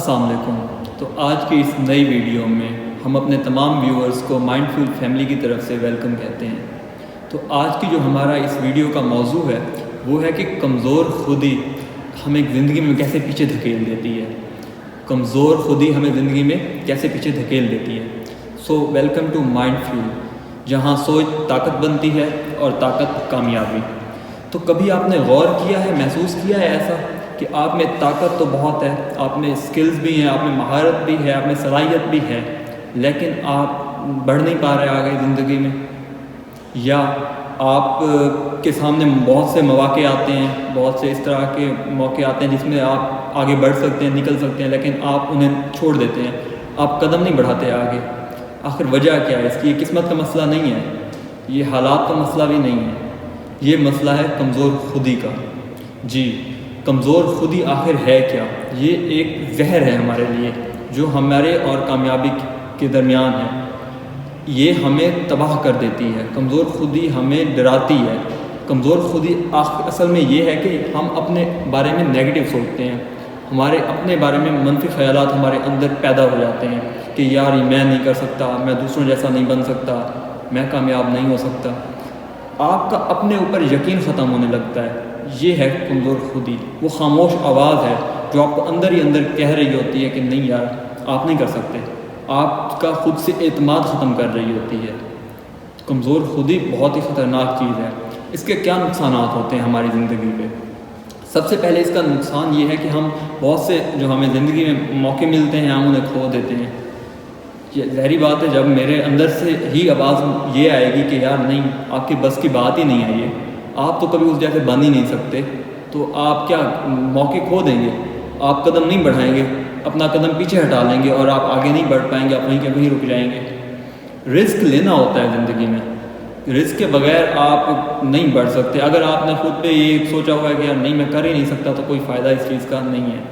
السلام علیکم۔ تو آج کی اس نئی ویڈیو میں ہم اپنے تمام ویورز کو مائنڈ فل فیملی کی طرف سے ویلکم کہتے ہیں۔ تو آج کی جو ہمارا اس ویڈیو کا موضوع ہے وہ ہے کہ کمزور خودی ہمیں زندگی میں کیسے پیچھے دھکیل دیتی ہے۔ کمزور خودی ہمیں زندگی میں کیسے پیچھے دھکیل دیتی ہے۔ سو ویلکم ٹو مائنڈ فل، جہاں سوچ طاقت بنتی ہے اور طاقت کامیابی۔ تو کبھی آپ نے غور کیا ہے، محسوس کیا ہے ایسا کہ آپ میں طاقت تو بہت ہے، آپ میں سکلز بھی ہیں، آپ میں مہارت بھی ہے، آپ میں صلاحیت بھی ہے، لیکن آپ بڑھ نہیں پا رہے آگے زندگی میں؟ یا آپ کے سامنے بہت سے مواقع آتے ہیں، بہت سے اس طرح کے موقع آتے ہیں جس میں آپ آگے بڑھ سکتے ہیں، نکل سکتے ہیں، لیکن آپ انہیں چھوڑ دیتے ہیں، آپ قدم نہیں بڑھاتے آگے؟ آخر وجہ کیا ہے اس کی؟ یہ قسمت کا مسئلہ نہیں ہے، یہ حالات کا مسئلہ بھی نہیں ہے، یہ مسئلہ ہے کمزور خودی کا۔ جی، کمزور خودی آخر ہے کیا؟ یہ ایک زہر ہے ہمارے لیے جو ہمارے اور کامیابی کے درمیان ہے۔ یہ ہمیں تباہ کر دیتی ہے۔ کمزور خودی ہمیں ڈراتی ہے۔ کمزور خودی اصل میں یہ ہے کہ ہم اپنے بارے میں نیگیٹو سوچتے ہیں، ہمارے اپنے بارے میں منفی خیالات ہمارے اندر پیدا ہو جاتے ہیں کہ یار یہ میں نہیں کر سکتا، میں دوسروں جیسا نہیں بن سکتا، میں کامیاب نہیں ہو سکتا۔ آپ کا اپنے اوپر یقین ختم ہونے لگتا ہے۔ یہ ہے کمزور خودی، وہ خاموش آواز ہے جو آپ کو اندر ہی اندر کہہ رہی ہوتی ہے کہ نہیں یار آپ نہیں کر سکتے، آپ کا خود سے اعتماد ختم کر رہی ہوتی ہے۔ کمزور خودی بہت ہی خطرناک چیز ہے۔ اس کے کیا نقصانات ہوتے ہیں ہماری زندگی پہ؟ سب سے پہلے اس کا نقصان یہ ہے کہ ہم بہت سے جو ہمیں زندگی میں موقع ملتے ہیں ہم انہیں کھو دیتے ہیں۔ یہ ظاہری بات ہے، جب میرے اندر سے ہی آواز یہ آئے گی کہ یار نہیں، آپ کے بس کی بات ہی نہیں ہے، یہ آپ تو کبھی اس جیسے بن ہی نہیں سکتے، تو آپ کیا موقع کھو دیں گے؟ آپ قدم نہیں بڑھائیں گے، اپنا قدم پیچھے ہٹا لیں گے اور آپ آگے نہیں بڑھ پائیں گے، آپ وہیں کے وہیں رک جائیں گے۔ رسک لینا ہوتا ہے زندگی میں، رسک کے بغیر آپ نہیں بڑھ سکتے۔ اگر آپ نے خود پہ یہ سوچا ہوا ہے کہ یار نہیں میں کر ہی نہیں سکتا، تو کوئی فائدہ اس چیز کا نہیں ہے۔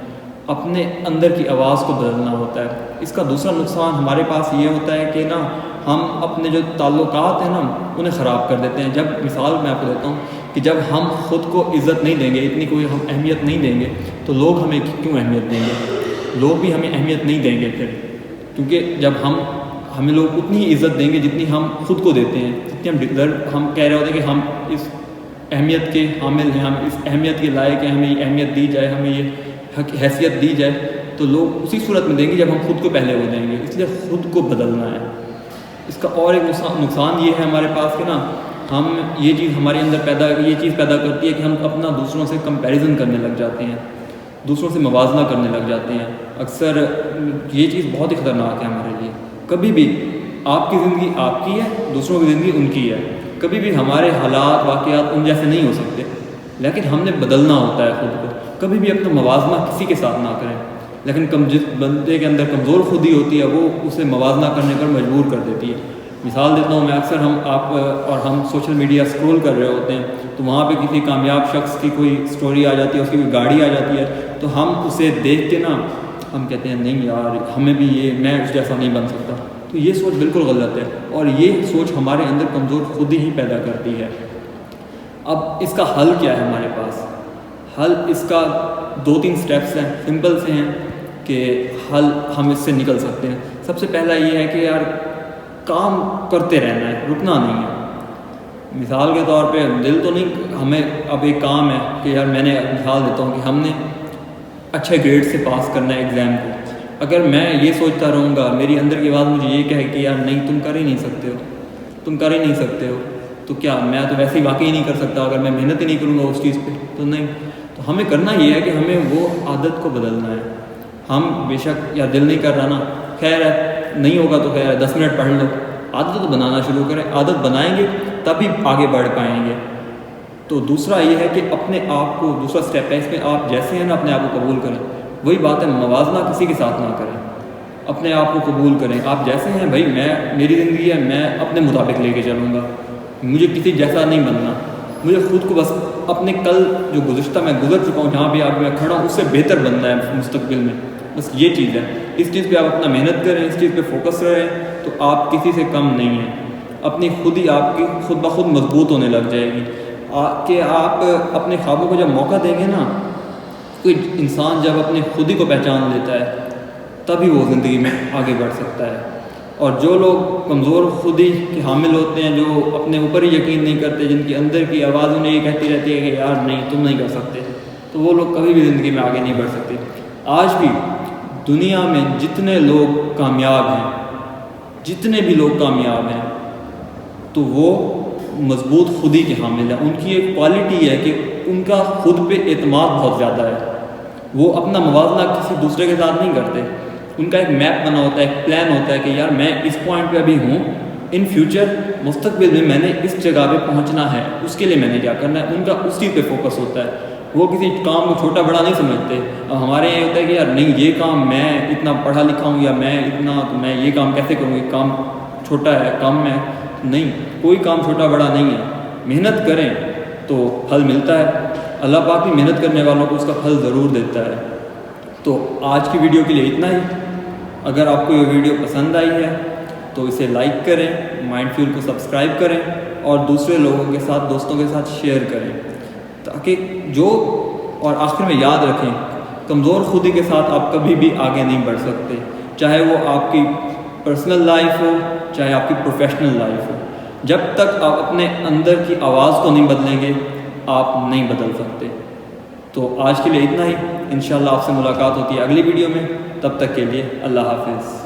اپنے اندر کی آواز کو بدلنا ہوتا ہے۔ اس کا دوسرا نقصان ہمارے پاس یہ ہوتا ہے کہ نا ہم اپنے جو تعلقات ہیں نا انہیں خراب کر دیتے ہیں۔ جب مثال میں آپ کو دیتا ہوں کہ جب ہم خود کو عزت نہیں دیں گے، اتنی کوئی ہم اہمیت نہیں دیں گے، تو لوگ ہمیں کیوں اہمیت دیں گے؟ لوگ بھی ہمیں اہمیت نہیں دیں گے پھر، کیونکہ جب ہمیں لوگ اتنی ہی عزت دیں گے جتنی ہم خود کو دیتے ہیں، جتنی ہم کہہ رہے ہوتے ہیں کہ ہم اس اہمیت کے حامل ہیں، ہم اس اہمیت کے لائق ہیں، ہمیں یہ اہمیت دی جائے، ہمیں یہ حیثیت دی جائے، تو لوگ اسی صورت میں دیں گے جب ہم خود کو پہلے وہ دیں گے۔ اس لیے خود کو بدلنا ہے۔ اس کا اور ایک نقصان یہ ہے ہمارے پاس کہ نا ہم یہ چیز ہمارے اندر یہ چیز پیدا کرتی ہے کہ ہم اپنا دوسروں سے کمپیریزن کرنے لگ جاتے ہیں، دوسروں سے موازنہ کرنے لگ جاتے ہیں۔ اکثر یہ چیز بہت ہی خطرناک ہے ہمارے لیے۔ کبھی بھی آپ کی زندگی آپ کی ہے، دوسروں کی زندگی ان کی ہے۔ کبھی بھی ہمارے حالات واقعات ان جیسے نہیں ہو سکتے، لیکن ہم نے بدلنا ہوتا ہے خود کو۔ کبھی بھی اپنا موازنہ کسی کے ساتھ نہ کریں، لیکن جس بندے کے اندر کمزور خودی ہوتی ہے وہ اسے موازنہ کرنے پر مجبور کر دیتی ہے۔ مثال دیتا ہوں میں، اکثر ہم سوشل میڈیا اسکرول کر رہے ہوتے ہیں، تو وہاں پہ کسی کامیاب شخص کی کوئی سٹوری آ جاتی ہے، اس کی کوئی گاڑی آ جاتی ہے، تو ہم اسے دیکھ کے نا ہم کہتے ہیں نہیں یار ہمیں بھی میں اس جیسا نہیں بن سکتا۔ تو یہ سوچ بالکل غلط ہے، اور یہ سوچ ہمارے اندر کمزور خودی ہی پیدا کرتی ہے۔ اب اس کا حل کیا ہے ہمارے پاس؟ حل اس کا 2-3 سٹیپس ہیں، سمپل سے ہیں کہ حل ہم اس سے نکل سکتے ہیں۔ سب سے پہلا یہ ہے کہ یار کام کرتے رہنا ہے، رکنا نہیں ہے۔ مثال کے طور پہ دل تو نہیں، ہمیں اب ایک کام ہے کہ یار میں نے مثال دیتا ہوں کہ ہم نے اچھے گریڈ سے پاس کرنا ہے ایگزام کو۔ اگر میں یہ سوچتا رہوں گا، میری اندر کی بات مجھے یہ کہے کہ یار نہیں تم کر ہی نہیں سکتے ہو، تم کر ہی نہیں سکتے ہو، تو کیا میں تو ویسے ہی واقعی نہیں کر سکتا؟ اگر میں محنت ہی نہیں کروں گا اس چیز پہ تو نہیں۔ تو ہمیں کرنا یہ ہے کہ ہمیں وہ عادت کو بدلنا ہے۔ ہم بے شک یا دل نہیں کر رہا نا، خیر ہے نہیں ہوگا تو خیر ہے، 10 منٹ پڑھ لو، عادت تو بنانا شروع کریں۔ عادت بنائیں گے تبھی آگے بڑھ پائیں گے۔ تو دوسرا یہ ہے کہ اپنے آپ کو، دوسرا سٹیپ ہے اس میں، آپ جیسے ہیں نا اپنے آپ کو قبول کریں۔ وہی بات ہے، موازنہ کسی کے ساتھ نہ کریں، اپنے آپ کو قبول کریں۔ آپ جیسے ہیں بھائی، میری زندگی ہے، میں اپنے مطابق لے کے چلوں گا، مجھے کسی جیسا نہیں بننا۔ مجھے خود کو بس اپنے کل جو گزشتہ میں گزر چکا ہوں، جہاں بھی آج میں کھڑا ہوں، اس سے بہتر بننا ہے مستقبل میں۔ بس یہ چیز ہے، اس چیز پہ آپ اپنا محنت کریں، اس چیز پہ فوکس رہیں، تو آپ کسی سے کم نہیں ہیں۔ اپنی خودی آپ کی خود بخود مضبوط ہونے لگ جائے گی کہ آپ اپنے خوابوں کو جب موقع دیں گے نا، کوئی انسان جب اپنی خودی کو پہچان لیتا ہے تبھی وہ زندگی میں آگے بڑھ سکتا ہے۔ اور جو لوگ کمزور خودی کے حامل ہوتے ہیں، جو اپنے اوپر ہی یقین نہیں کرتے، جن کی اندر کی آواز انہیں یہ کہتی رہتی ہے کہ یار نہیں تم نہیں کر سکتے، تو وہ لوگ کبھی بھی زندگی میں آگے نہیں بڑھ سکتے۔ آج بھی دنیا میں جتنے لوگ کامیاب ہیں، جتنے بھی لوگ کامیاب ہیں، تو وہ مضبوط خودی کے حامل ہیں۔ ان کی ایک کوالٹی ہے کہ ان کا خود پہ اعتماد بہت زیادہ ہے، وہ اپنا موازنہ کسی دوسرے کے ساتھ نہیں کرتے۔ ان کا ایک میپ بنا ہوتا ہے، ایک پلان ہوتا ہے کہ یار میں اس پوائنٹ پہ ابھی ہوں، ان فیوچر مستقبل میں میں نے اس جگہ پہ پہنچنا ہے، اس کے لیے میں نے کیا کرنا ہے۔ ان کا اس چیز پہ فوکس ہوتا ہے، وہ کسی کام کو چھوٹا بڑا نہیں سمجھتے۔ اب ہمارے یہ ہوتا ہے کہ یار نہیں یہ کام میں اتنا پڑھا لکھا ہوں، یا میں اتنا تو میں یہ کام کیسے کروں، یہ کام چھوٹا ہے، کام میں نہیں، کوئی کام چھوٹا بڑا نہیں ہے۔ محنت کریں تو پھل ملتا ہے، اللہ پاک بھی محنت کرنے والوں کو اس کا پھل ضرور دیتا ہے۔ تو آج کی ویڈیو کے لیے اتنا ہی۔ اگر آپ کو یہ ویڈیو پسند آئی ہے تو اسے لائک کریں، مائنڈ فیول کو سبسکرائب کریں، اور دوسرے لوگوں کے ساتھ، دوستوں کے ساتھ شیئر کریں، تاکہ اور آخر میں یاد رکھیں، کمزور خودی کے ساتھ آپ کبھی بھی آگے نہیں بڑھ سکتے، چاہے وہ آپ کی پرسنل لائف ہو، چاہے آپ کی پروفیشنل لائف ہو۔ جب تک آپ اپنے اندر کی آواز کو نہیں بدلیں گے، آپ نہیں بدل سکتے۔ تو آج کے لیے اتنا ہی، انشاءاللہ آپ سے ملاقات ہوتی ہے اگلی ویڈیو میں، تب تک کے لیے اللہ حافظ۔